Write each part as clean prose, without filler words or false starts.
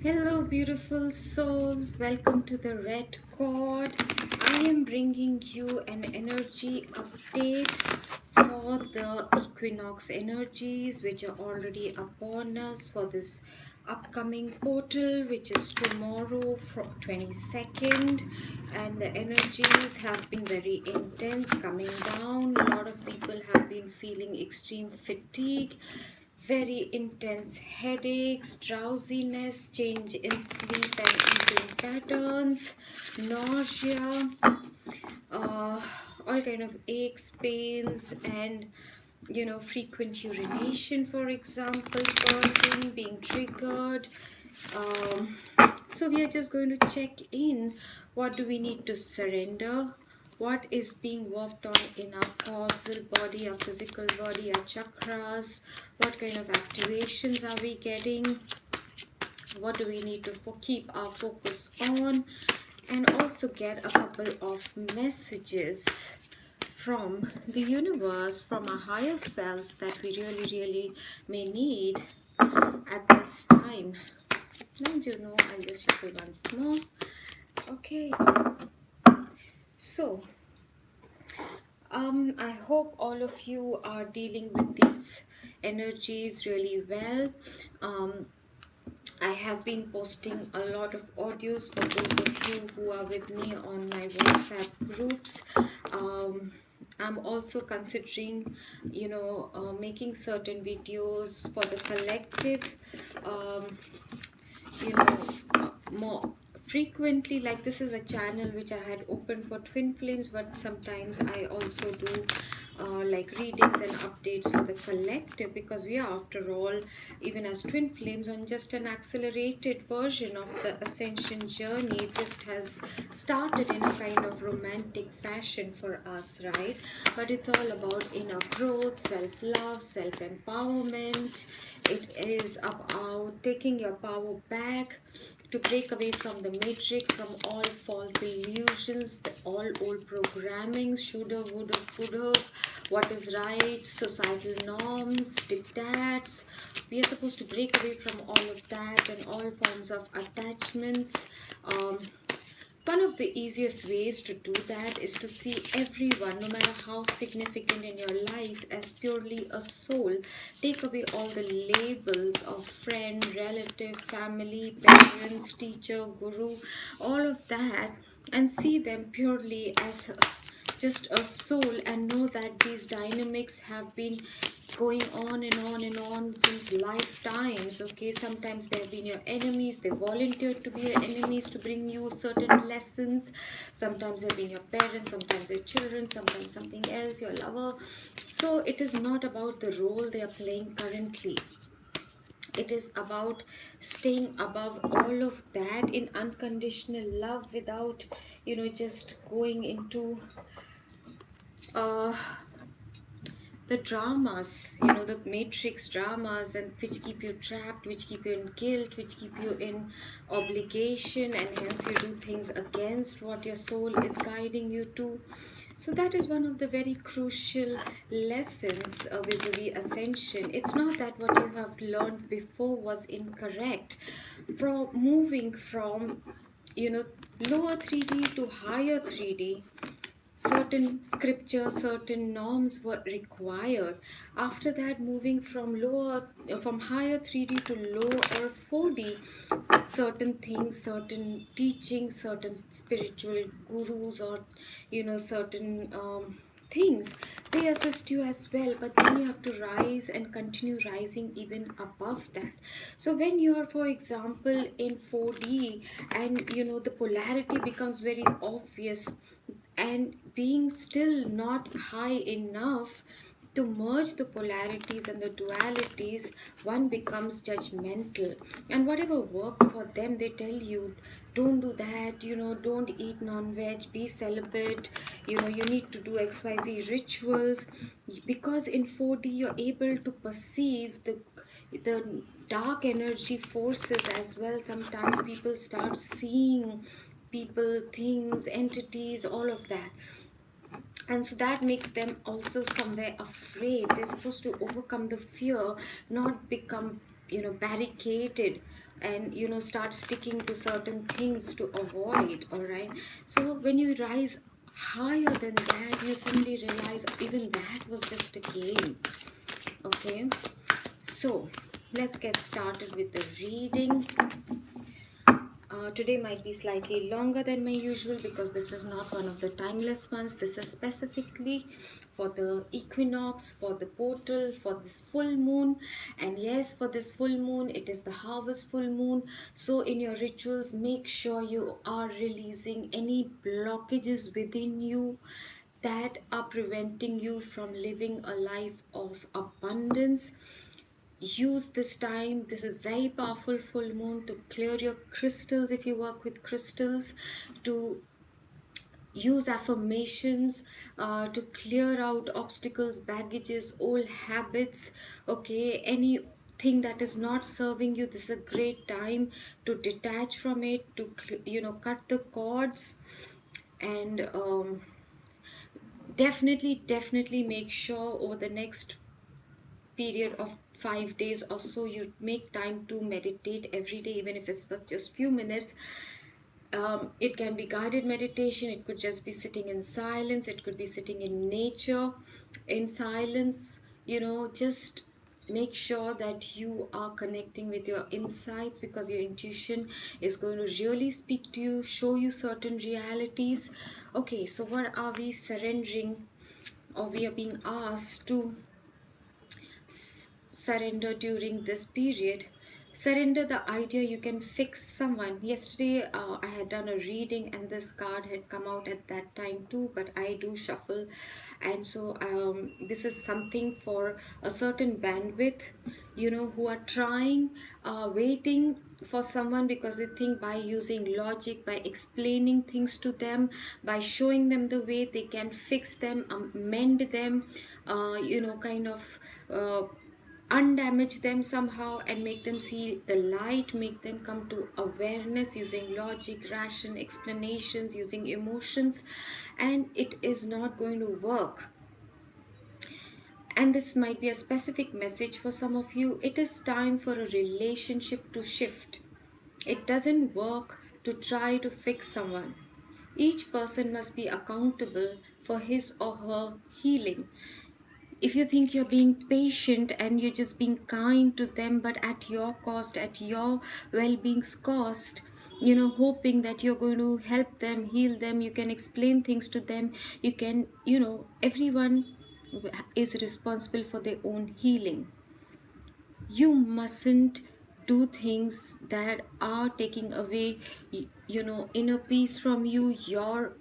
Hello, beautiful souls. Welcome to the Red Cord. I am bringing you an energy update for the equinox energies which are already upon us for this upcoming portal, which is tomorrow from 22nd. And the energies have been very intense coming down. A lot of people have been feeling extreme fatigue, very intense headaches, drowsiness, change in sleep and eating patterns, nausea, all kind of aches, pains, and frequent urination, for example, purging, being triggered. um, so we are just going to check in. What do we need to surrender? What is being worked on in our causal body, our physical body, our chakras? What kind of activations are we getting? What do we need to keep our focus on? And also get a couple of messages from the universe, from our higher selves, that we really may need at this time. And I'll just shuffle once more. Okay, so I hope all of you are dealing with these energies really well. I have been posting a lot of audios for those of you who are with me on my WhatsApp groups. I'm also considering, making certain videos for the collective, um, more frequently. Like, this is a channel which I had opened for twin flames, but sometimes I also do like readings and updates for the collective, because we are, after all, even as twin flames, on just an accelerated version of the ascension journey. It just has started in a kind of romantic fashion for us, right? But it's all about inner growth, self-love, self-empowerment. It is about taking your power back, to break away from the matrix, from all false illusions, all old programming, shoulda, woulda, coulda, what is right, societal norms, diktats. We are supposed to break away from all of that and all forms of attachments. One of the easiest ways to do that is to see everyone, no matter how significant in your life, as purely a soul. Take away all the labels of friend, relative, family, parents, teacher, guru, all of that, and see them purely as just a soul, and know that these dynamics have been going on and on and on since lifetimes. Okay, sometimes they have been your enemies, they volunteered to be your enemies to bring you certain lessons. Sometimes they've been your parents, sometimes your children, sometimes something else, your lover. So it is not about the role they are playing currently. It is about staying above all of that in unconditional love, without just going into uh the dramas, the matrix dramas, and which keep you trapped, which keep you in guilt, which keep you in obligation, and hence you do things against what your soul is guiding you to. So that is one of the very crucial lessons vis-a-vis ascension. It's not that what you have learned before was incorrect. From moving from lower 3D to higher 3D, certain scriptures, certain norms were required. After that, moving from higher 3D to lower 4D, certain things, certain teachings, certain spiritual gurus, or certain things, they assist you as well. But then you have to rise and continue rising even above that. So when you are, for example, in 4D, and the polarity becomes very obvious, and being still not high enough to merge the polarities and the dualities, one becomes judgmental. And whatever worked for them, they tell you, don't do that, don't eat non-veg, be celibate, you need to do XYZ rituals. Because in 4D you're able to perceive the dark energy forces as well. Sometimes people start seeing people, things, entities, all of that. And so that makes them also somewhere afraid. They're supposed to overcome the fear, not become, barricaded, and start sticking to certain things to avoid. All right. So when you rise higher than that, you suddenly realize even that was just a game. Okay. So let's get started with the reading. Today might be slightly longer than my usual because this is not one of the timeless ones. This is specifically for the equinox, for the portal, for this full moon. And yes, for this full moon, it is the harvest full moon. So in your rituals, make sure you are releasing any blockages within you that are preventing you from living a life of abundance. Use this time, this is very powerful full moon, to clear your crystals if you work with crystals, to use affirmations, to clear out obstacles, baggages, old habits. Okay, anything that is not serving you, this is a great time to detach from it, to cut the cords. And definitely make sure over the next period of 5 days or so you make time to meditate every day, even if it's for just few minutes. It can be guided meditation, it could just be sitting in silence, it could be sitting in nature in silence. Just make sure that you are connecting with your insights, because your intuition is going to really speak to you, show you certain realities. Okay, so what are we surrendering, or we are being asked to surrender during this period? Surrender the idea you can fix someone. Yesterday, I had done a reading and this card had come out at that time too, but I do shuffle. And so this is something for a certain bandwidth, who are trying, waiting for someone, because they think by using logic, by explaining things to them, by showing them the way, they can fix them, mend them, kind of uh, undamage them somehow, and make them see the light, make them come to awareness using logic, ration, explanations, using emotions. And it is not going to work. And this might be a specific message for some of you. It is time for a relationship to shift. It doesn't work to try to fix someone. Each person must be accountable for his or her healing. If you think you're being patient and you're just being kind to them, but at your cost, at your well-being's cost, hoping that you're going to help them, heal them, you can explain things to them, you can, everyone is responsible for their own healing. You mustn't do things that are taking away, inner peace from you, your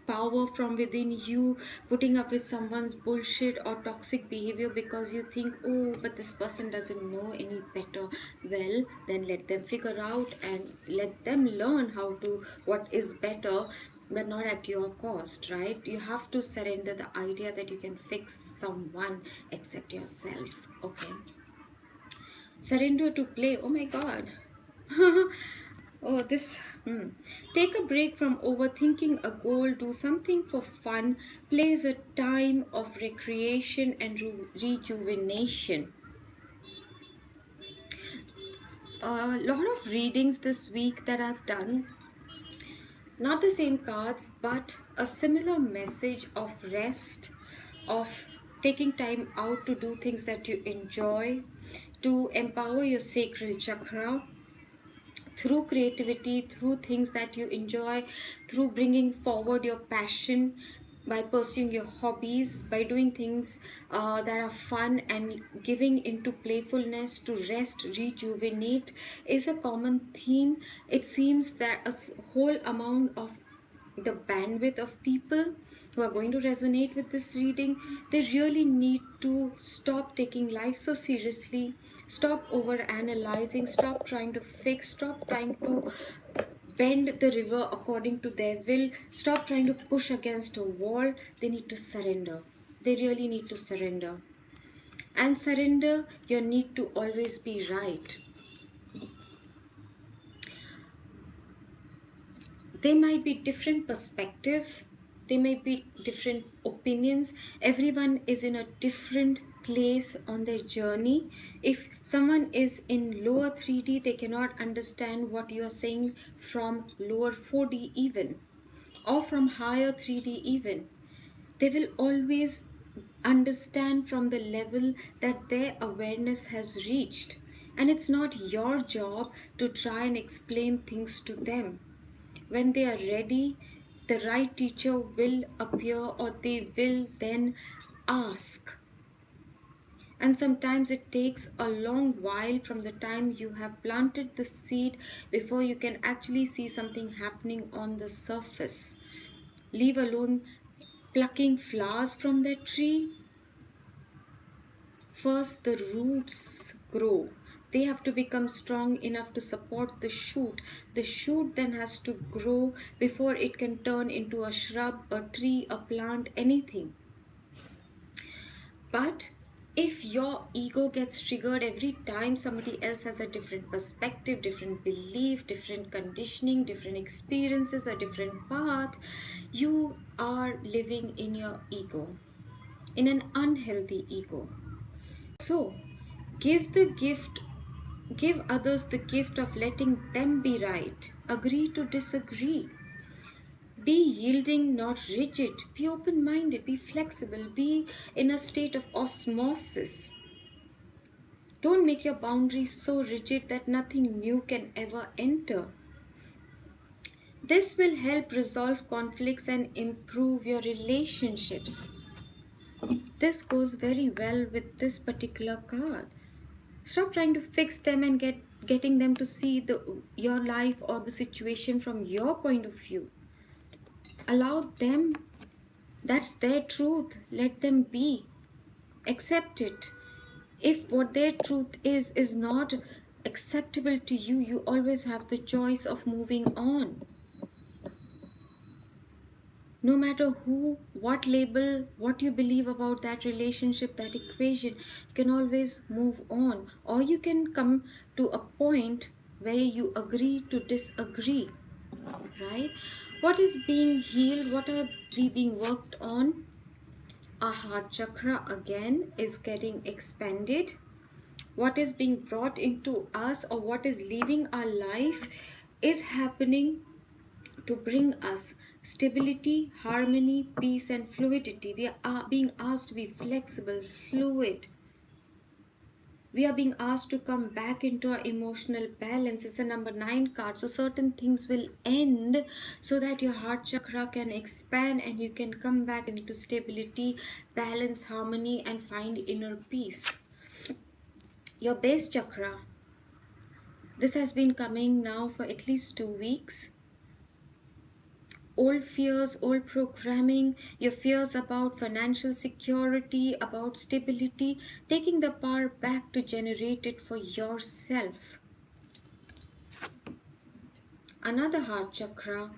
power from within you, putting up with someone's bullshit or toxic behavior because you think, oh, but this person doesn't know any better. Well, then let them figure out and let them learn how to, what is better, but not at your cost, right? You have to surrender the idea that you can fix someone except yourself. Okay, surrender to play. Oh my god. Oh, this. Take a break from overthinking a goal. Do something for fun. Play is a time of recreation and rejuvenation. A lot of readings this week that I've done, not the same cards, but a similar message of rest, of taking time out to do things that you enjoy, to empower your sacral chakra through creativity, through things that you enjoy, through bringing forward your passion, by pursuing your hobbies, by doing things that are fun, and giving into playfulness to rest, rejuvenate is a common theme. It seems that whole amount of the bandwidth of people who are going to resonate with this reading, they really need to stop taking life so seriously, stop over analyzing, stop trying to fix, stop trying to bend the river according to their will, stop trying to push against a wall. They need to surrender. They really need to surrender. And surrender your need to always be right. There might be different perspectives, there may be different opinions. Everyone is in a different place on their journey. If someone is in lower 3D, they cannot understand what you are saying from lower 4D even, or from higher 3D even. They will always understand from the level that their awareness has reached. And it's not your job to try and explain things to them. When they are ready, the right teacher will appear, or they will then ask. And sometimes it takes a long while from the time you have planted the seed before you can actually see something happening on the surface. Leave alone plucking flowers from that tree. First, the roots grow. They have to become strong enough to support the shoot. The shoot then has to grow before it can turn into a shrub, a tree, a plant, anything. But if your ego gets triggered every time somebody else has a different perspective, different belief, different conditioning, different experiences, a different path, you are living in your ego, in an unhealthy ego. So, give the gift, give others the gift of letting them be right. Agree to disagree. Be yielding, not rigid. Be open minded. Be flexible. Be in a state of osmosis. Don't make your boundaries so rigid that nothing new can ever enter. This will help resolve conflicts and improve your relationships. This goes very well with this particular card. Stop trying to fix them and getting them to see your life or the situation from your point of view. Allow them, that's their truth. Let them be. Accept it. If what their truth is not acceptable to you, you always have the choice of moving on. No matter who, what label, what you believe about that relationship, that equation, you can always move on. Or you can come to a point where you agree to disagree, right? What is being healed? What are we being worked on? Our heart chakra again is getting expanded. What is being brought into us, or what is leaving our life, is happening to bring us stability, harmony, peace, and fluidity. We are being asked to be flexible, fluid. We are being asked to come back into our emotional balance. It's a number 9 card. So certain things will end so that your heart chakra can expand and you can come back into stability, balance, harmony, and find inner peace. Your base chakra. This has been coming now for at least 2 weeks. Old fears, old programming, your fears about financial security, about stability, taking the power back to generate it for yourself. Another heart chakra,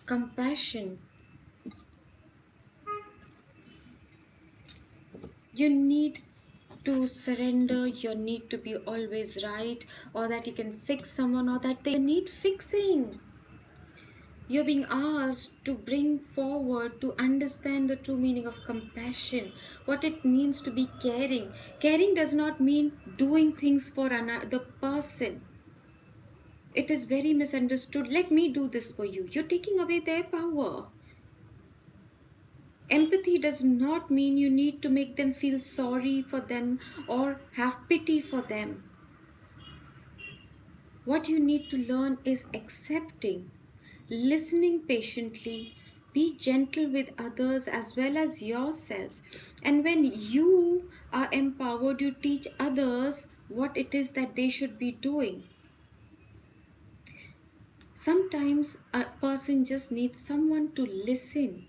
compassion. You need to surrender your need to be always right, or that you can fix someone, or that they need fixing. You're being asked to bring forward, to understand the true meaning of compassion, what it means to be caring. Caring does not mean doing things for another person. It is very misunderstood. Let me do this for you. You're taking away their power. Empathy does not mean you need to make them feel sorry for them or have pity for them. What you need to learn is accepting, listening patiently, be gentle with others as well as yourself. And when you are empowered, you teach others what it is that they should be doing. Sometimes a person just needs someone to listen,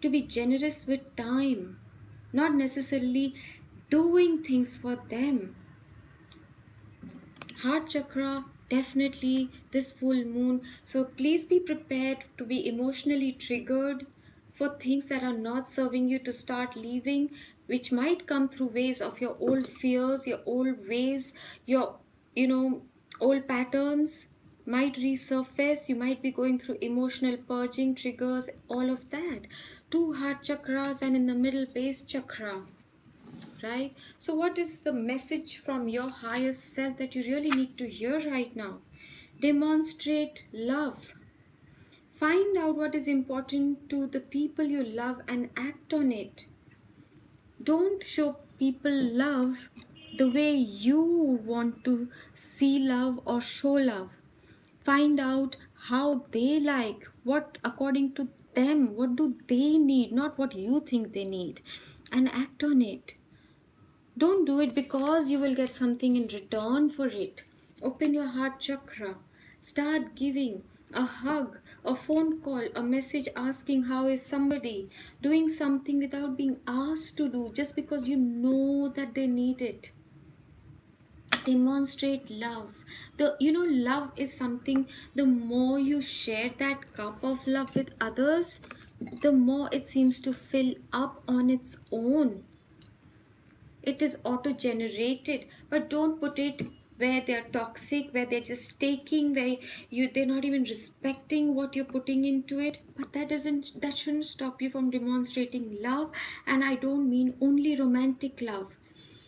to be generous with time, not necessarily doing things for them. Heart chakra, definitely this full moon. So please be prepared to be emotionally triggered for things that are not serving you, to start leaving, which might come through ways of your old fears, your old ways, your old patterns. might resurface. You might be going through emotional purging triggers, all of that. Two heart chakras and in the middle base chakra, right? So what is the message from your higher self that you really need to hear right now? Demonstrate love. Find out what is important to the people you love and act on it. Don't show people love the way you want to see love or show love. Find out how they like, what according to them, what do they need, not what you think they need, and act on it. Don't do it because you will get something in return for it. Open your heart chakra. Start giving a hug, a phone call, a message asking how is somebody, doing something without being asked to do just because you know that they need it. Demonstrate love. Love is something, the more you share that cup of love with others, the more it seems to fill up on its own. It is auto generated, but don't put it where they're toxic, where they're just taking, where they're not even respecting what you're putting into it. But that shouldn't stop you from demonstrating love. And I don't mean only romantic love.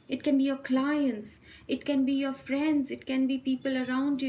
It can be your clients, it can be your friends, it can be people around you.